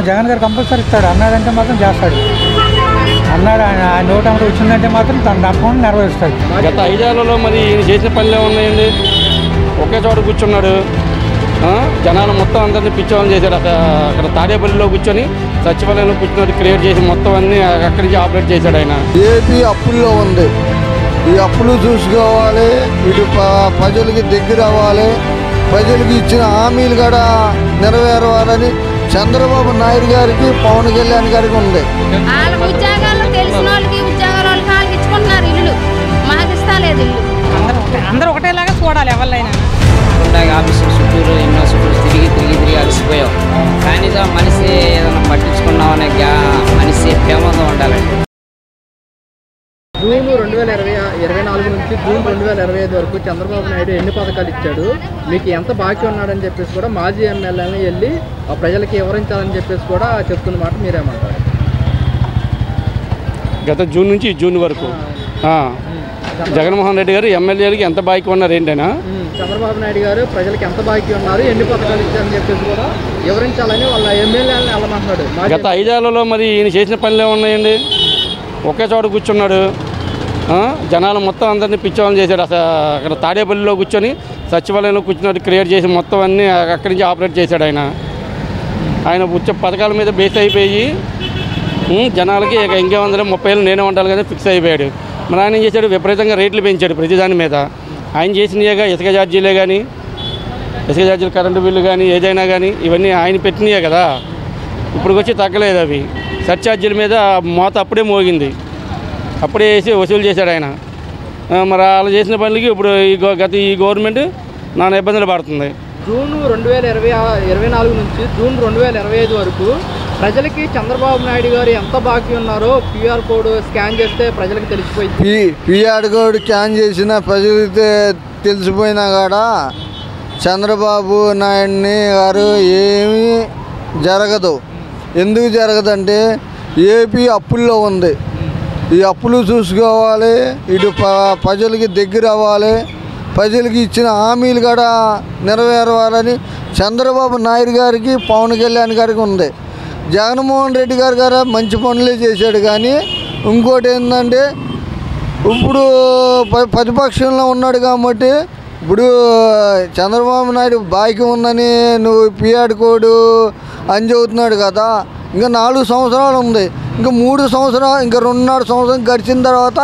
జగన్ గారు కంపల్సరీ ఇస్తాడు. అన్నాడంటే మాత్రం చేస్తాడు. అన్నాడు ఆయన నోట వచ్చిందంటే మాత్రం తన తప్పకుండా నెరవేరుస్తాడు. గత 5 ఏళ్లలో మరి ఈయన చేసిన పనులు ఉన్నాయండి. ఒకే చోట కూర్చున్నాడు. జనాలు మొత్తం అందరినీ పిచ్చోళ్ళని చేశాడు. అక్కడ తాడేపల్లిలో కూర్చొని సచివాలయంలో కూర్చున్నట్టు క్రియేట్ చేసి మొత్తం అన్నీ అక్కడి నుంచి ఆపరేట్ చేశాడు ఆయన. ఏపీ అప్పుల్లో ఉంది. ఈ అప్పులు చూసుకోవాలి, ఇటు ప్రజలకి దగ్గర అవ్వాలి, ప్రజలకి ఇచ్చిన హామీలు కూడా నెరవేరవాలని చంద్రబాబు నాయుడు గారికి, పవన్ కళ్యాణ్ గారికి ఉంది. అందరూ ఒకటేలాగా చూడాలి ఎవరినైనా. ఆఫీసులు చుట్టూరు ఎన్నో చుట్టూరు తిరిగి అలసిపోయాం. కానీ మనిషి ఏదైనా పట్టించుకున్నామనే మనిషి ప్రేమగా ఉండాలండి. జూన్ 2024 నుంచి జూన్ 2025 వరకు చంద్రబాబు నాయుడు ఎన్ని పథకాలు ఇచ్చాడు, మీకు ఎంత బాకీ ఉన్నాడని చెప్పేసి కూడా మాజీ ఎమ్మెల్యేని వెళ్ళి ఆ ప్రజలకి వివరించాలని చెప్పేసి కూడా చెప్తున్న మాట మీరేమంటారు? గత జూన్ నుంచి జూన్ వరకు జగన్మోహన్ రెడ్డి గారు ఎమ్మెల్యేలకి ఎంత బాకీ ఉన్నారు ఏంటైనా? చంద్రబాబు నాయుడు గారు ప్రజలకి ఎంత బాకీ ఉన్నారు, ఎన్ని పథకాలు ఇచ్చారని చెప్పేసి కూడా వివరించాలని వాళ్ళ ఎమ్మెల్యేలను వెళ్ళమంటున్నాడు. గత 5 ఏళ్లలో మరి ఈయన చేసిన పనులు ఉన్నాయండి. ఒకే చోట కూర్చున్నాడు. జనాలు మొత్తం అందరినీ పిచ్చోళ్ళని చేశాడు. అక్కడ తాడేపల్లిలో కూర్చొని సచివాలయంలో కూర్చున్నట్టు క్రియేట్ చేసి మొత్తం అన్నీ అక్కడి నుంచి ఆపరేట్ చేశాడు ఆయన. ఆయన వచ్చే పథకాల మీద బేస్ అయిపోయి జనాలకి ఇంకేమందరూ 30 ఏళ్ళు నేనే ఉండాలి కానీ ఫిక్స్ అయిపోయాడు. మరి ఆయన ఏం చేశాడు? విపరీతంగా రేట్లు పెంచాడు ప్రతిదాని మీద. ఆయన చేసినయే ఇసుక ఛార్జీలే కానీ, ఇసుక ఛార్జీలు, కరెంటు బిల్లు కానీ, ఏదైనా కానీ ఇవన్నీ ఆయన పెట్టినయే కదా. ఇప్పుడు వచ్చి తగ్గలేదు అవి. సర్ఛార్జీల మీద మోత అప్పుడే మోగింది. అప్పుడే వేసి వసూలు చేశాడు ఆయన. మరి వాళ్ళు చేసిన పనులకి ఇప్పుడు ఈ గవర్నమెంట్ నానా ఇబ్బందులు పడుతుంది. జూన్ 2024 నుంచి జూన్ 2025 వరకు ప్రజలకి చంద్రబాబు నాయుడు గారు ఎంత బాకీ ఉన్నారో క్యూఆర్ కోడ్ స్కాన్ చేస్తే ప్రజలకు తెలిసిపోయింది. క్యూఆర్ కోడ్ స్కాన్ చేసిన ప్రజలకి తెలిసిపోయినా కూడా చంద్రబాబు నాయుడు గారు ఏమీ జరగదు. ఎందుకు జరగదంటే ఏపీ అప్పుల్లో ఉంది. ఈ అప్పులు చూసుకోవాలి, ఇటు ప్రజలకి దగ్గర అవ్వాలి, ప్రజలకి ఇచ్చిన హామీలు కూడా నెరవేరవాలని చంద్రబాబు నాయుడు గారికి, పవన్ కళ్యాణ్ గారికి ఉంది. జగన్మోహన్ రెడ్డి గారు మంచి పనులే చేశాడు. కానీ ఇంకోటి ఏంటంటే ఇప్పుడు ప్రతిపక్షంలో ఉన్నాడు కాబట్టి ఇప్పుడు చంద్రబాబు నాయుడు బాకీ ఉందని నువ్వు పిఆర్ కోడ్ అని చెబుతున్నాడు కదా. ఇంకా 4 సంవత్సరాలు ఉంది. ఇంకా 3 సంవత్సరాలు, ఇంకా 2.5 సంవత్సరం గడిచిన తర్వాత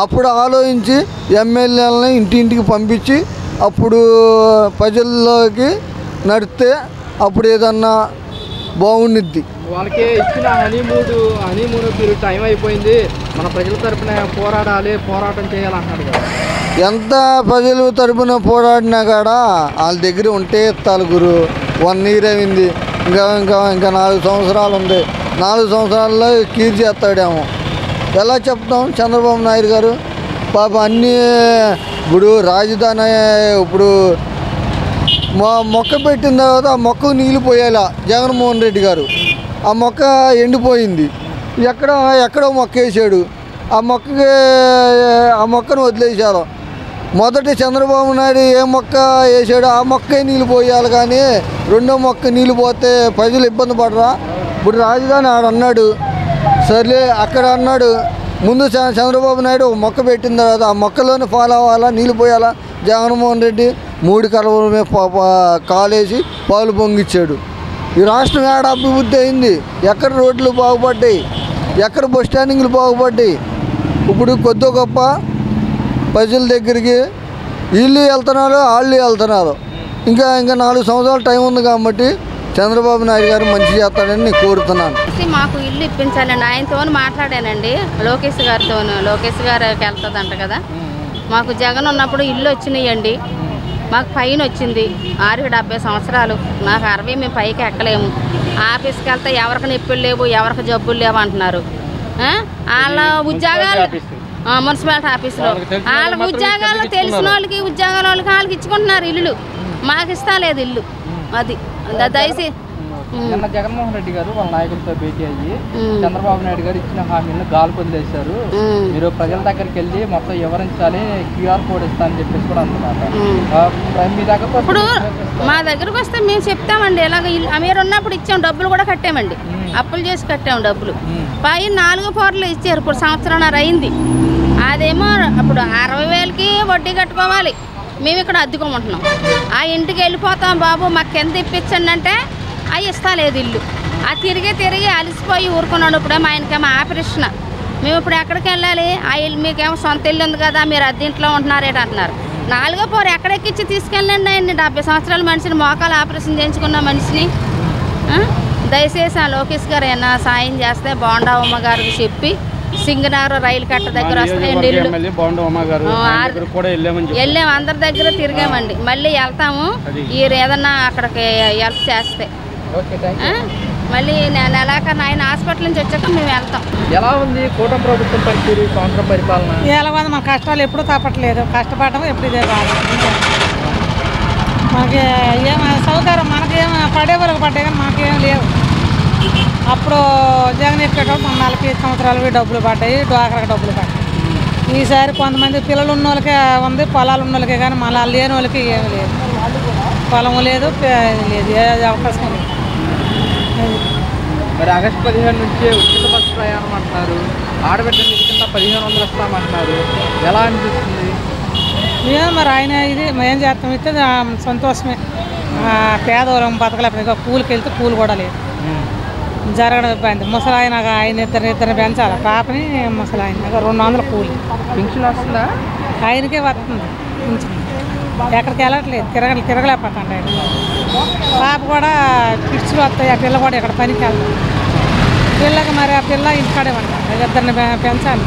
అప్పుడు ఆలోచించి ఎమ్మెల్యేలని ఇంటింటికి పంపించి అప్పుడు ప్రజల్లోకి నడిస్తే అప్పుడు ఏదన్నా బాగుండిద్ది. వాళ్ళకి ఇచ్చిన హనీమూన్ పీరియడ్ టైం అయిపోయింది, మన ప్రజల తరపున పోరాటం చేయాలంటున్నాడు కదా. ఎంత ప్రజల తరపున పోరాడినా కూడా వాళ్ళ దగ్గర ఉంటే ఇస్తాలు గురు. 1 ఇయర్ అయింది, ఇంకా 4 సంవత్సరాలు ఉంది. 4 సంవత్సరాల్లో కీర్ చేస్తాడేమో. ఎలా చెప్తాం? చంద్రబాబు నాయుడు గారు పాప అన్నీ ఇప్పుడు రాజధాని ఇప్పుడు మొక్క పెట్టిన తర్వాత ఆ మొక్కకు నీళ్ళు పోయేలా జగన్మోహన్ రెడ్డి గారు ఆ మొక్క ఎండిపోయింది. ఎక్కడో మొక్క వేసాడు. ఆ మొక్కను వదిలేశారు. మొదటి చంద్రబాబు నాయుడు ఏ మొక్క వేసాడో ఆ మొక్కే నీళ్ళు పోయాలి. కానీ రెండో మొక్క నీళ్ళు పోతే ప్రజలు ఇబ్బంది పడరా? ఇప్పుడు రాజధాని ఆడన్నాడు, సర్లే అక్కడ అన్నాడు. ముందు చంద్రబాబు నాయుడు ఒక మొక్క పెట్టిన తర్వాత ఆ మొక్కలోనే ఫాలో అవ్వాలా, నీళ్ళు పోయాలా. జగన్మోహన్ రెడ్డి 3 కలవల మీద కాలేసి పాలు పొంగిచ్చాడు. ఈ రాష్ట్రం ఏడ అభివృద్ధి అయింది? ఎక్కడ రోడ్లు బాగుపడ్డాయి? ఎక్కడ బస్ స్టాండింగ్లు బాగుపడ్డాయి? ఇప్పుడు కొద్ది గొప్ప ప్రజల దగ్గరికి వీళ్ళు వెళ్తున్నారు, వాళ్ళు వెళ్తున్నారు. ఇంకా 4 సంవత్సరాల టైం ఉంది కాబట్టి చంద్రబాబు నాయుడు గారు మంచి చేస్తాడని నేను కోరుతున్నాను. మాకు ఇల్లు ఇప్పించాలండి. ఆయనతో మాట్లాడానండి, లోకేష్ గారితో. లోకేష్ గారికి వెళ్తుందంట కదా. మాకు జగన్ ఉన్నప్పుడు ఇల్లు వచ్చినాయండి. మాకు పైన వచ్చింది 70 సంవత్సరాలు. నాకు 60, మేము పైకి ఎక్కలేము. ఆఫీస్కి వెళ్తే ఎవరికి నొప్పులు లేవు, ఎవరికి జబ్బులు లేవు అంటున్నారు. వాళ్ళ ఉద్యోగాలు మున్సిపాలిటీ ఆఫీసులో వాళ్ళ ఉద్యోగాల్లో తెలిసిన వాళ్ళకి వాళ్ళకి ఇచ్చుకుంటున్నారు ఇల్లు. మాకు ఇస్తా లేదు ఇల్లు. అది దయచేసి నిన్న జగన్మోహన్ రెడ్డి గారు వాళ్ళ నాయకులతో భేటీ అయ్యి చంద్రబాబు నాయుడు గారు ఇచ్చిన హామీలను గాలి వదిలేశారు. మీరు ప్రజల దగ్గరికి వెళ్ళి మొత్తం వివరించాలి, క్యూఆర్ కోడ్ ఇస్తా అని చెప్పేసి కూడా అన్నమాట. మీ దగ్గరకు ఇప్పుడు మా దగ్గరకు వస్తే మేము చెప్తామండి, ఇలాగ మీరు ఉన్నప్పుడు ఇచ్చాం, డబ్బులు కూడా కట్టామండి, అప్పులు చేసి కట్టాము డబ్బులు. పై 4 పొరలు ఇచ్చారు, ఇప్పుడు సంవత్సరంన్నర అయింది. అదేమో అప్పుడు 60,000కి వడ్డీ కట్టుకోవాలి, మేము ఇక్కడ అద్దుకోమంటున్నాం. ఆ ఇంటికి వెళ్ళిపోతాం బాబు మాకు ఎంత ఇప్పించండి అంటే అవి ఇస్తలేదు ఇల్లు. ఆ తిరిగి అలసిపోయి ఊరుకున్నాడు. ఇప్పుడేమో ఆయనకేమో ఆపరేషన్, మేము ఇప్పుడు ఎక్కడికి వెళ్ళాలి, ఆ ఇల్లు మీకేమో సొంత ఇల్లు ఉంది కదా, మీరు అద్దెంట్లో ఉంటున్నారేట అంటున్నారు. 4వ పొర ఎక్కడెక్కించి తీసుకెళ్ళండి ఆయన్ని, 70 సంవత్సరాల మనిషిని, మోకాలు ఆపరేషన్ చేయించుకున్న మనిషిని. దయచేసి ఆ లోకేష్ గారు ఏమైనా సాయం చేస్తే బోండావమ్మ గారికి చెప్పి సింగనగర్ రైలు కట్ట దగ్గర వస్తాయండి ఇల్లు. వెళ్ళాము, అందరి దగ్గర తిరిగామండి, మళ్ళీ వెళ్తాము. ఏదన్నా అక్కడికి హెల్ప్ చేస్తే మళ్ళీ నెలాఖరు ఆయన హాస్పిటల్ నుంచి వచ్చాక మేము వెళ్తాం. ఎలా ఉంది కూటమి ప్రభుత్వం పనితీరు, సంవత్సరం పరిపాలన? ఎలా ఉంది, మా కష్టాలు ఎప్పుడు తప్పట్లేదు, కష్టపడడం ఎప్పుడు ఇదే బాధ. మనకి ఏం సౌకర్యం మనకేం పడే వరకు పడ్డాయి కానీ మాకేం లేవు. అప్పుడు జగన్ ఎక్కేటప్పుడు మన 40 సంవత్సరాలకి డబ్బులు పడ్డాయి, డ్వాక్రాకి డబ్బులు పడ్డాయి. ఈసారి కొంతమంది పిల్లలు ఉన్న వాళ్ళకే ఉంది, పొలాలు ఉన్న వాళ్ళకే, కానీ మళ్ళీ లేని వాళ్ళకి ఏమి లేదు, పొలం లేదు, లేదు, ఏ అవకాశం లేదు. మరి ఆగస్టు 15 నుంచి ఉచిత బస్సు ప్రయాణం అంటున్నారు, ఆడబిడ్డ నిధి కింద 1500 ఇస్తామంటున్నారు, ఎలా అనిపిస్తుంది? మేము మరి ఆయన ఇది ఏం చేస్తాం, ఇస్తే సంతోషమే. పేదవాళ్ళం బతకలేకపోతే కూలికి వెళ్తే కూలి కూడా లేదు, జరగడం ఇబ్బంది. ముసలాయన ఆయన ఇద్దరు పెంచాలి, పాపని ముసలాయన 200 కూలి. పింఛన్ వస్తుందా? ఆయనకే వస్తుంది పింఛన్, ఎక్కడికి వెళ్ళట్లేదు, తిరగలేకపోతాండి ఆయన. పాప కూడా పిచ్చులు వస్తాయి, ఆ పిల్ల కూడా ఇక్కడ పనికి వెళ్తాం. పిల్లకి మరి ఆ పిల్ల ఇంటికాడే ఉంటాను, ఇద్దరిని పెంచాలి.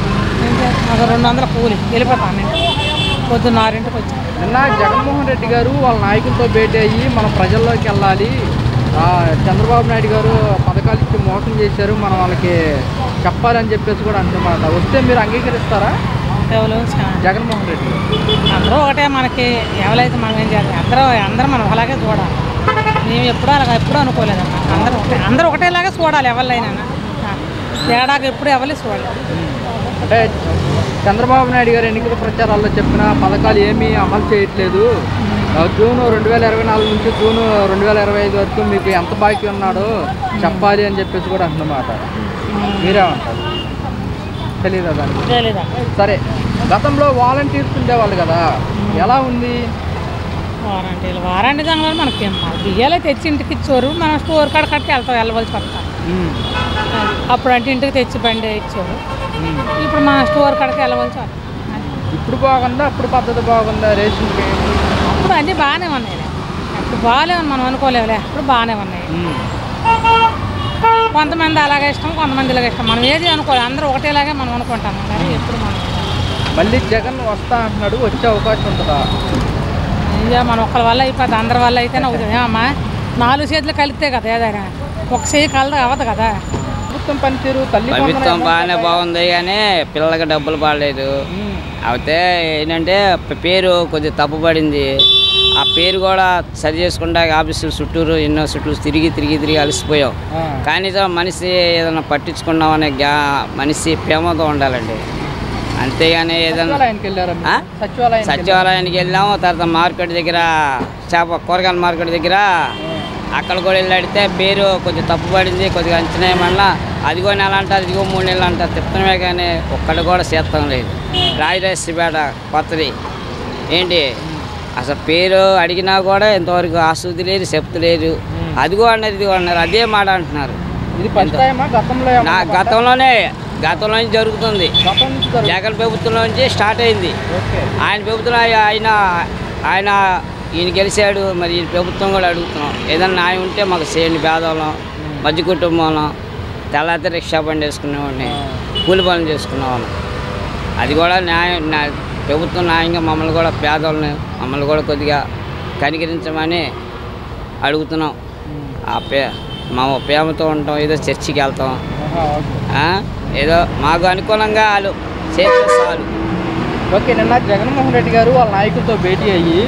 మాకు 200 కూలి, వెళ్ళిపోతాను నేను పొద్దున్న 6ంటికి వచ్చాను. నిన్న జగన్మోహన్ రెడ్డి గారు వాళ్ళ నాయకులతో భేటీ అయ్యి మనం ప్రజల్లోకి వెళ్ళాలి, చంద్రబాబు నాయుడు గారు పథకాలు ఇచ్చి మోసం చేశారు, మనం వాళ్ళకి చెప్పాలని చెప్పేసి కూడా అంటున్నమాట. వస్తే మీరు అంగీకరిస్తారా? ఎవరు జగన్మోహన్ రెడ్డి అందరూ ఒకటే, మనకి ఎవరైతే మనం ఏం చేయాలి, అందరూ మనం అలాగే చూడాలి. మేము ఎప్పుడూ అనుకోలేదమ్మా, అందరూ ఒకటేలాగా చూడాలి, ఎవరినైనా తేడాగా ఎప్పుడు ఎవరి చూడాలి. అంటే చంద్రబాబు నాయుడు గారు ఎన్నికల ప్రచారాల్లో చెప్పిన పథకాలు ఏమీ అమలు చేయట్లేదు, జూన్ 2024 నుంచి జూన్ 2025 వరకు మీకు ఎంత బాకీ ఉన్నాడో చెప్పాలి అని చెప్పేసి కూడా అంటున్నమాట. మీరేమంటారు? తెలీదా దానికి? సరే, గతంలో వాలంటీర్స్ ఉండేవాళ్ళు కదా, ఎలా ఉంది? వారంటీ దానివల్ల మనకి బియ్యాలే తెచ్చి ఇంటికి ఇచ్చారు, మనం స్టోర్ కాడ కట్టి వెళ్ళవలసి వస్తాం. అప్పుడు అంటే ఇంటికి తెచ్చి బండి ఇచ్చారు, ఇప్పుడు మన స్టోర్ కాడికి వెళ్ళవలసి వస్తాం. ఇప్పుడు బాగుందా, అప్పుడు పద్ధతి బాగుందా రేషన్కి? అప్పుడు అన్నీ బాగానే ఉన్నాయి, అప్పుడు బాగాలేమని మనం అనుకోలేవులే, అప్పుడు బాగానే ఉన్నాయి. కొంతమంది అలాగే ఇష్టం, కొంతమంది ఇలాగే ఇష్టం, మనం ఏది అనుకోవాలి, అందరూ ఒకటేలాగే మనం అనుకుంటాం. కానీ ఎప్పుడు మనం మళ్ళీ జగన్ వస్తా అంటున్నాడు, వచ్చే అవకాశం ఉంటుందా? ఇంకా మన ఒక్కరి వల్ల అయిపోతుంది, అందరి వల్ల అయితేనే అవుతుంది. అమ్మా 4 చేతులు కలిపితే కదా ఏదైనా, ఒక చేయి కలదు అవ్వదు కదా. ప్రభుత్వం పనితీరు, ప్రభుత్వం బాగానే బాగుంది కానీ పిల్లలకి డబ్బులు పడలేదు. అయితే ఏంటంటే పేరు కొద్దిగా తప్పుపడింది, ఆ పేరు కూడా సరి చేసుకుంటా ఆఫీసులు చుట్టూరు ఎన్నో చుట్టూరు తిరిగి అలసిపోయాం. కనీసం మనిషి ఏదైనా పట్టించుకున్నామనే మనిషి ప్రేమతో ఉండాలండి, అంతేగాని ఏదైనా సచివాలయానికి వెళ్ళాము. తర్వాత మార్కెట్ దగ్గర కూరగాయల మార్కెట్ దగ్గర అక్కడ కూడా వెళ్ళి అడిగితే పేరు కొద్దిగా తప్పుపడింది, కొద్దిగా అంచనా ఏమన్నా అదిగో నెల అంటారు, ఇదిగో 3 నెలలు అంటారు, తిప్పడమే కానీ ఒక్కటి కూడా చేస్తాం లేదు. రాజరాజపేట కొత్తది ఏంటి అసలు పేరు అడిగినా కూడా ఇంతవరకు ఆసూది లేదు, చెప్తలేదు. అదిగో అన్నారు, ఇదిగో అన్నారు, అదే మాట అంటున్నారు. గతంలో జరుగుతుంది, జగన్ ప్రభుత్వంలో నుంచి స్టార్ట్ అయింది. ఆయన ప్రభుత్వం ఆయన ఈయన గెలిచాడు, మరి ఈ ప్రభుత్వం కూడా అడుగుతున్నాం, ఏదైనా న్యాయం ఉంటే మాకు చేయండి. పేదవాళ్ళం, మధ్య కుటుంబంలో తెల్లారితే రిక్షా బండి వేసుకునేవాడిని, కూలి పనులు చేసుకునేవాళ్ళం. అది కూడా న్యాయం, ప్రభుత్వం న్యాయంగా మమ్మల్ని కూడా పేదవాళ్ళని మమ్మల్ని కూడా కొద్దిగా కనికరించమని అడుగుతున్నాం. మా ప్రేమతో ఉంటాం, ఏదో చర్చికి వెళ్తాం, ఏదో మాకు అనుకూలంగా వాళ్ళు చేస్తే చాలు. ఓకే, నిన్న జగన్మోహన్ రెడ్డి గారు వాళ్ళ నాయకులతో భేటీ అయ్యి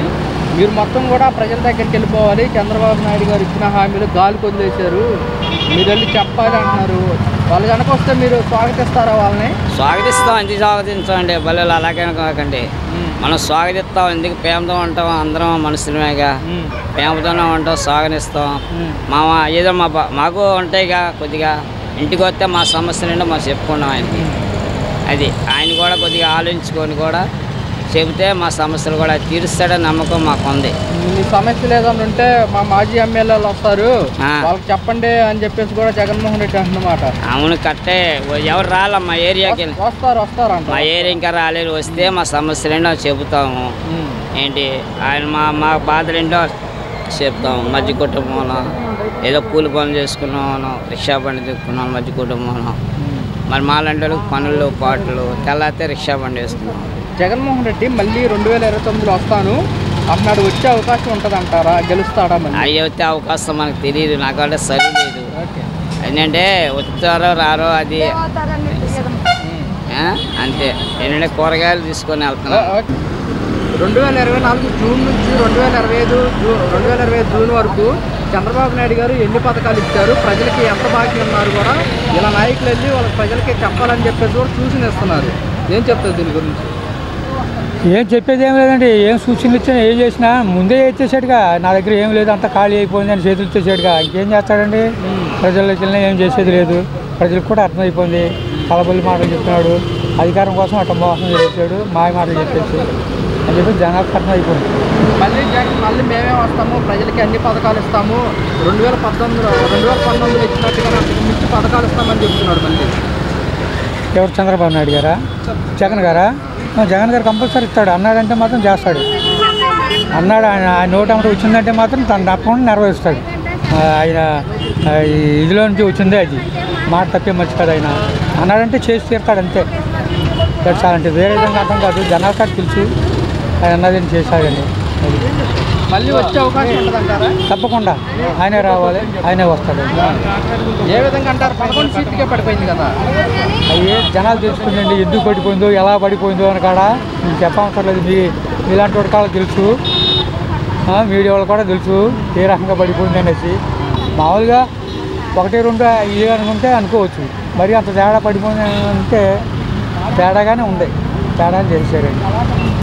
మీరు మొత్తం కూడా ప్రజల దగ్గరికి వెళ్ళిపోవాలి, చంద్రబాబు నాయుడు గారు ఇచ్చిన హామీలు గాలి కొద్దిలేశారు, మీరు వెళ్ళి చెప్పాలి అంటున్నారు. వాళ్ళు కనుక వస్తే మీరు స్వాగతిస్తారా వాళ్ళని? స్వాగతిస్తాం, ఎందుకు స్వాగతించామండి? బల్లెలు అలాగే కాకండి, మనం స్వాగతిస్తాం. ఎందుకు ప్రేమతో ఉంటాం, అందరం మనుషులమేగా, ప్రేమతోనే ఉంటాం, స్వాగతిస్తాం. ఏదో మాకు ఉంటాయిగా కొద్దిగా. ఇంటికి వస్తే మా సమస్యలు ఏంటో మాకు చెప్పుకున్నాం ఆయనకి. అది ఆయన కూడా కొద్దిగా ఆలోచించుకొని కూడా చెబితే మా సమస్యలు కూడా తీరుస్తాడని నమ్మకం మాకు ఉంది. మీ సమస్యలు ఏదైనా ఉంటే మా మాజీ ఎమ్మెల్యేలు వస్తారు, వాళ్ళకి చెప్పండి అని చెప్పేసి కూడా జగన్మోహన్ రెడ్డి అంటున్నమాట. అవును, కట్టే. ఎవరు రాలా మా ఏరియాకి? వస్తారు మా ఏరియా ఇంకా రాలేదు. వస్తే మా సమస్యలు ఏంటో చెబుతాము. ఏంటి ఆయన మా బాధలు ఏంటో చెప్తాము. మధ్య కుటుంబంలో ఏదో కూలి పనులు చేసుకున్నాను, రిక్షా బండి తీసుకున్నాను మధ్య కుటుంబంలో. మరి మాలాంటి వాళ్ళకి పనులు పాటలు తెల్లారితే రిక్షా బండి వేసుకున్నాం. జగన్మోహన్ రెడ్డి మళ్ళీ 2029లో వస్తాను అన్నాడు, వచ్చే అవకాశం ఉంటుంది అంటారా? గెలుస్తాడా? అయ్యి వచ్చే అవకాశం మనకు తెలియదు, నాకు అంటే సరి లేదు. ఏంటంటే వచ్చారో రారో అది అంతే. ఏంటంటే కూరగాయలు తీసుకొని వెళ్తున్నాం. 2024 జూన్ నుంచి 2025 జూన్ వరకు చంద్రబాబు నాయుడు గారు ఎన్ని పథకాలు ఇచ్చారు, ప్రజలకి ఎంత బాకీ ఉన్నారు కూడా ఇలా నాయకులు వెళ్ళి వాళ్ళకి ప్రజలకి చెప్పాలని చెప్పేసి కూడా సూచనిస్తున్నారు. ఏం చెప్తారు దీని గురించి? ఏం చెప్పేది ఏం లేదండి. ఏం సూచనలు ఇచ్చినా ఏం చేసినా ముందే ఇచ్చేసాడుగా. నా దగ్గర ఏం లేదు, అంతా ఖాళీ అయిపోయింది అని చేతులు ఇచ్చేసాడుగా. ఇంకేం చేస్తాడండి? ప్రజల్లోకి వెళ్ళినా ఏం చేసేది లేదు. ప్రజలకు కూడా అర్థమైపోయింది. కలబొల్లి మాటలు చెప్తున్నాడు, అధికారం కోసం అట్లా మోసం చేసాడు, మాయ మాటలు చెప్పేసి అని చెప్పి జనాలకు అర్థమైపోయింది. మళ్ళీ మేమే వస్తాము, ప్రజలకి అన్ని పథకాలు ఇస్తాము, 2019 ఇచ్చినట్టుగా మించి పథకాలు ఇస్తామని చెప్తున్నాడు. మళ్ళీ ఎవరు? చంద్రబాబు నాయుడు గారా? జగన్ గారా? జగన్ గారు కంపల్సరీ ఇస్తాడు. అన్నాడంటే మాత్రం చేస్తాడు. అన్నాడు, ఆయన నోట వచ్చిందంటే మాత్రం తను తప్పకుండా నెరవేరుస్తాడు. ఆయన ఇదిలో నుంచి వచ్చిందే అది. మాట తప్పే మంచి కాదు. ఆయన అన్నాడంటే చేసి తీరుతాడు అంతే. తెచ్చాలంటే వేరే విధంగా అర్థం కాదు. జనాలకు తెలుసు ఆయన అన్నది చేశాడని. మళ్ళీ వచ్చే అవకాశం ఉంటుందంటారా? తప్పకుండా ఆయనే రావాలి, ఆయనే వస్తాడు. ఏ విధంగా అంటారు? 11 సీట్లకే పడిపోయింది కదా. అయ్యే జనాలు తెలుసుకుందండి ఎందుకు పడిపోయిందో, ఎలా పడిపోయిందో అని కాడ మీకు చెప్పవసరం లేదు. మీలాంటి వాడి కాళ్ళకి తెలుసు, మీడియా వాళ్ళు కూడా తెలుసు ఏ రకంగా పడిపోయింది అనేసి. మామూలుగా 1-2 ఇవి అనుకుంటే అనుకోవచ్చు. మరి అంత తేడా పడిపోయింది అంటే తేడాగానే ఉంది. తేడా చేశారండి.